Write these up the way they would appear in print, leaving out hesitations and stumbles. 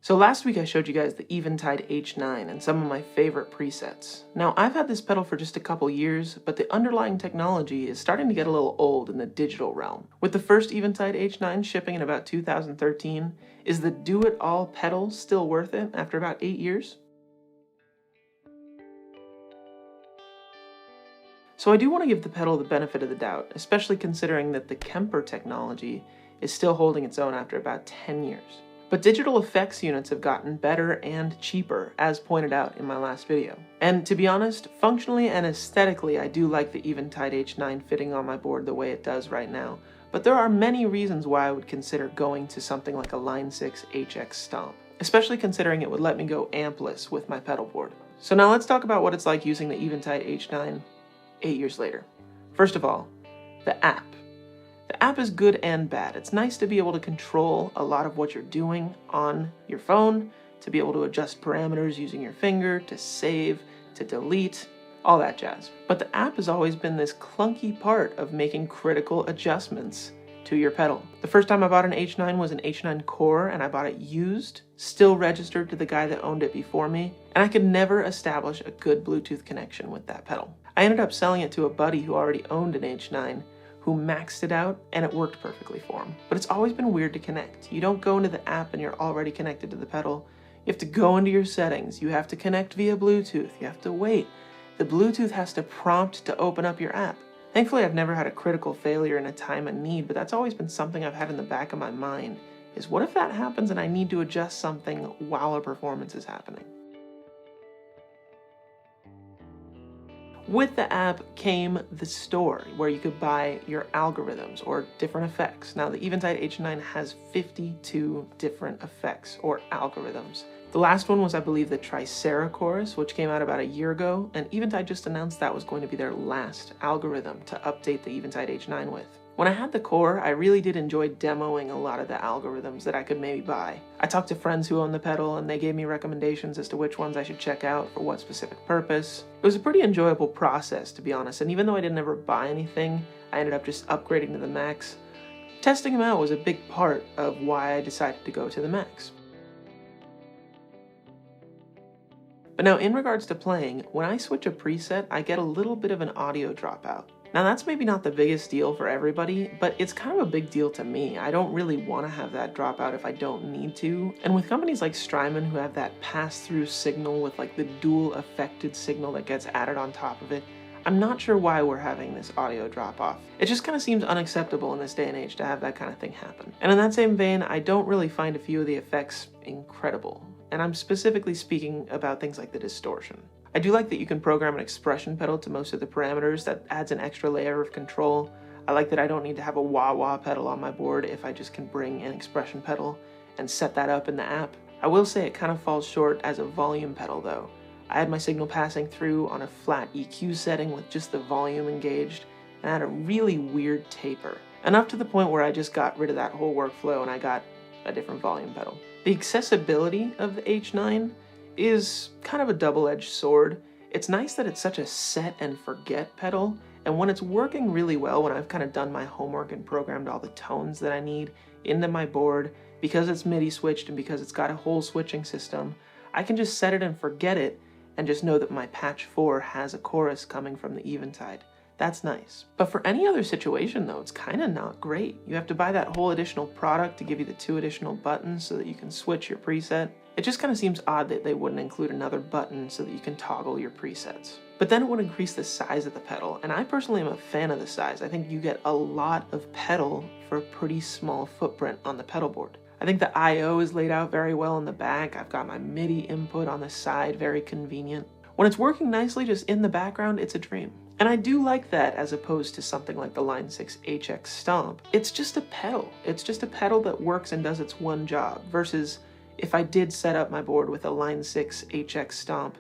So last week I showed you guys the Eventide H9 and some of my favorite presets. Now I've had this pedal for just a couple years, but the underlying technology is starting to get a little old in the digital realm. With the first Eventide H9 shipping in about 2013, is the do-it-all pedal still worth it after about 8 years? So I do want to give the pedal the benefit of the doubt, especially considering that the Kemper technology is still holding its own after about 10 years. But digital effects units have gotten better and cheaper, as pointed out in my last video. And to be honest, functionally and aesthetically, I do like the Eventide H9 fitting on my board the way it does right now. But there are many reasons why I would consider going to something like a Line 6 HX Stomp, especially considering it would let me go ampless with my pedal board. So now let's talk about what it's like using the Eventide H9 8 years later. First of all, the app. The app is good and bad. It's nice to be able to control a lot of what you're doing on your phone, to be able to adjust parameters using your finger, to save, to delete, all that jazz. But the app has always been this clunky part of making critical adjustments to your pedal. The first time I bought an H9 was an H9 Core, and I bought it used, still registered to the guy that owned it before me, and I could never establish a good Bluetooth connection with that pedal. I ended up selling it to a buddy who already owned an H9, who maxed it out, and it worked perfectly for him. But it's always been weird to connect. You don't go into the app and you're already connected to the pedal. You have to go into your settings. You have to connect via Bluetooth. You have to wait. The Bluetooth has to prompt to open up your app. Thankfully, I've never had a critical failure in a time of need, but that's always been something I've had in the back of my mind, is what if that happens and I need to adjust something while a performance is happening? With the app came the store, where you could buy your algorithms or different effects. Now, the Eventide H9 has 52 different effects or algorithms. The last one was, I believe, the Tricerachorus, which came out about a year ago, and Eventide just announced that was going to be their last algorithm to update the Eventide H9 with. When I had the Core, I really did enjoy demoing a lot of the algorithms that I could maybe buy. I talked to friends who own the pedal, and they gave me recommendations as to which ones I should check out for what specific purpose. It was a pretty enjoyable process, to be honest, and even though I didn't ever buy anything, I ended up just upgrading to the Max. Testing them out was a big part of why I decided to go to the Max. But now, in regards to playing, when I switch a preset, I get a little bit of an audio dropout. Now, that's maybe not the biggest deal for everybody, but it's kind of a big deal to me. I don't really want to have that dropout if I don't need to. And with companies like Strymon, who have that pass-through signal with like the dual affected signal that gets added on top of it, I'm not sure why we're having this audio drop-off. It just kind of seems unacceptable in this day and age to have that kind of thing happen. And in that same vein, I don't really find a few of the effects incredible. And I'm specifically speaking about things like the distortion. I do like that you can program an expression pedal to most of the parameters. That adds an extra layer of control. I like that I don't need to have a wah-wah pedal on my board if I just can bring an expression pedal and set that up in the app. I will say it kind of falls short as a volume pedal though. I had my signal passing through on a flat EQ setting with just the volume engaged, and I had a really weird taper. Enough to the point where I just got rid of that whole workflow and I got a different volume pedal. The accessibility of the H9 is kind of a double-edged sword. It's nice that it's such a set and forget pedal, and when it's working really well, when I've kind of done my homework and programmed all the tones that I need into my board, because it's MIDI switched and because it's got a whole switching system, I can just set it and forget it and just know that my patch 4 has a chorus coming from the Eventide. That's nice. But for any other situation though, it's kind of not great. You have to buy that whole additional product to give you the 2 additional buttons so that you can switch your preset. It just kind of seems odd that they wouldn't include another button so that you can toggle your presets. But then it would increase the size of the pedal, and I personally am a fan of the size. I think you get a lot of pedal for a pretty small footprint on the pedal board. I think the I/O is laid out very well in the back. I've got my MIDI input on the side, very convenient. When it's working nicely just in the background, it's a dream. And I do like that as opposed to something like the Line 6 HX Stomp. It's just a pedal. It's just a pedal that works and does its one job, versus if I did set up my board with a Line 6 HX Stomp,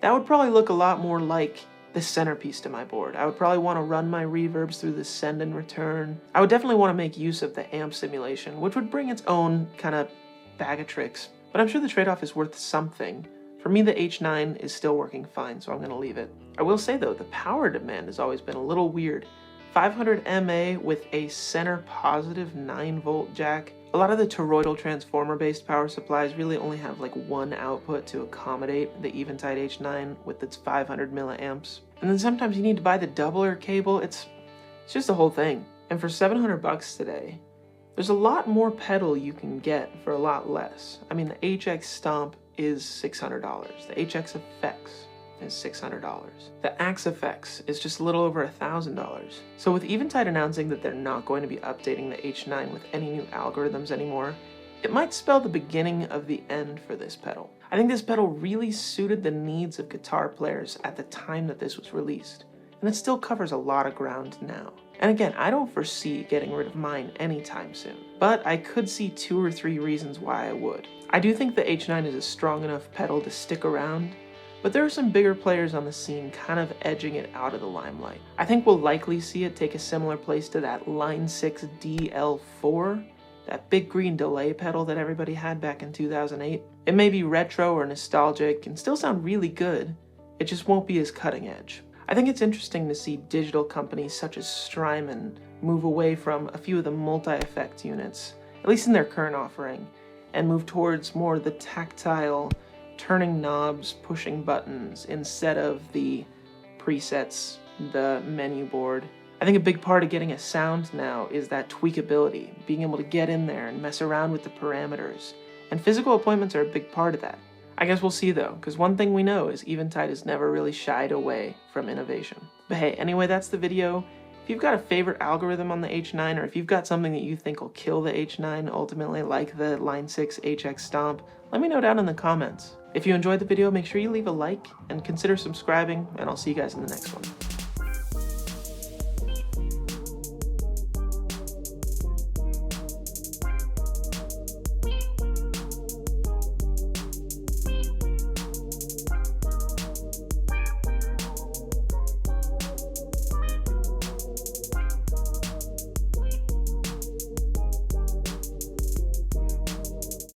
that would probably look a lot more like the centerpiece to my board. I would probably want to run my reverbs through the send and return. I would definitely want to make use of the amp simulation, which would bring its own kind of bag of tricks. But I'm sure the trade-off is worth something. For me, the H9 is still working fine, so I'm going to leave it. I will say though, the power demand has always been a little weird. 500 mA with a center positive 9-volt jack. A lot of the toroidal transformer-based power supplies really only have like one output to accommodate the Eventide H9 with its 500 milliamps. And then sometimes you need to buy the doubler cable. It's just a whole thing. And for 700 bucks today, there's a lot more pedal you can get for a lot less. I mean, the HX Stomp is $600. The HX Effects is $600. The Axe Effects is just a little over $1,000. So with Eventide announcing that they're not going to be updating the H9 with any new algorithms anymore, it might spell the beginning of the end for this pedal. I think this pedal really suited the needs of guitar players at the time that this was released, and it still covers a lot of ground now. And again, I don't foresee getting rid of mine anytime soon, but I could see 2 or 3 reasons why I would. I do think the H9 is a strong enough pedal to stick around, but there are some bigger players on the scene kind of edging it out of the limelight. I think we'll likely see it take a similar place to that Line 6 DL4, that big green delay pedal that everybody had back in 2008. It may be retro or nostalgic and still sound really good, it just won't be as cutting edge. I think it's interesting to see digital companies such as Strymon move away from a few of the multi-effect units, at least in their current offering, and move towards more the tactile, turning knobs, pushing buttons, instead of the presets, the menu board. I think a big part of getting a sound now is that tweakability, being able to get in there and mess around with the parameters. And physical appointments are a big part of that. I guess we'll see though, because one thing we know is Eventide has never really shied away from innovation. But hey, anyway, that's the video. If you've got a favorite algorithm on the H9, or if you've got something that you think will kill the H9 ultimately, like the Line 6 HX Stomp, let me know down in the comments. If you enjoyed the video, make sure you leave a like and consider subscribing, and I'll see you guys in the next one.